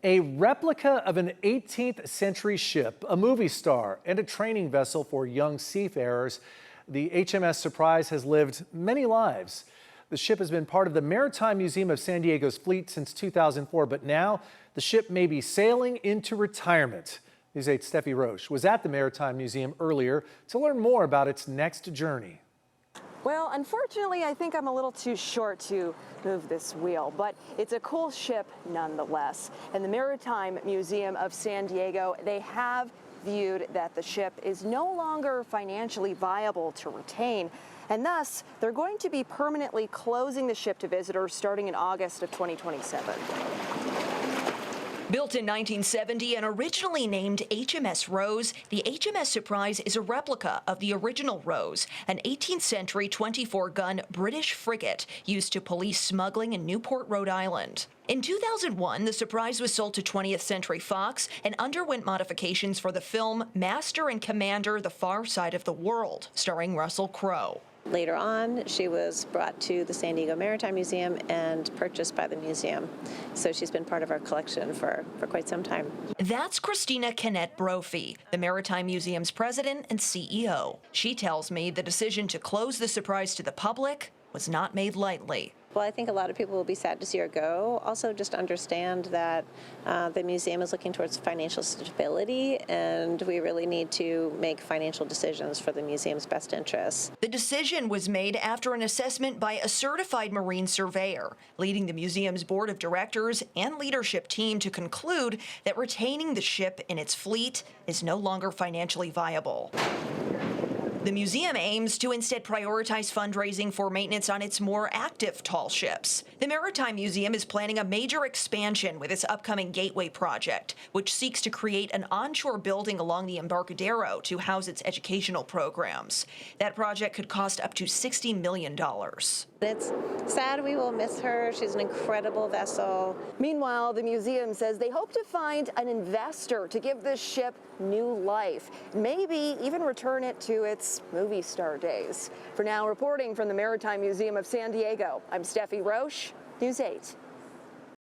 A replica of an 18th century ship, a movie star, and a training vessel for young seafarers, the HMS Surprise has lived many lives. The ship has been part of the Maritime Museum of San Diego's fleet since 2004, but now the ship may be sailing into retirement. News 8's Steffi Roche was at the Maritime Museum earlier to learn more about its next journey. Well, unfortunately, I think I'm a little too short to move this wheel, but it's a cool ship nonetheless. And the Maritime Museum of San Diego, they have viewed that the ship is no longer financially viable to retain, and thus they're going to be permanently closing the ship to visitors starting in August of 2027. Built in 1970 and originally named HMS Rose, the HMS Surprise is a replica of the original Rose, an 18th century 24-gun British frigate used to police smuggling in Newport, Rhode Island. In 2001, the Surprise was sold to 20th Century Fox and underwent modifications for the film Master and Commander: The Far Side of the World, starring Russell Crowe. Later on, she was brought to the San Diego Maritime Museum and purchased by the museum. So she's been part of our collection for quite some time. That's Christina Kennett Brophy, the Maritime Museum's president and CEO. She tells me the decision to close the Surprise to the public was not made lightly. Well, I think a lot of people will be sad to see her go. Also, just understand that the museum is looking towards financial stability, and we really need to make financial decisions for the museum's best interests. The decision was made after an assessment by a certified marine surveyor, leading the museum's board of directors and leadership team to conclude that retaining the ship in its fleet is no longer financially viable. The museum aims to instead prioritize fundraising for maintenance on its more active tall ships. The Maritime Museum is planning a major expansion with its upcoming Gateway project, which seeks to create an onshore building along the Embarcadero to house its educational programs. That project could cost up to $60 million. It's sad we will miss her. She's an incredible vessel. Meanwhile, the museum says they hope to find an investor to give this ship new life, maybe even return it to its movie star days. For now, reporting from the Maritime Museum of San Diego, I'm Steffi Roche, News 8.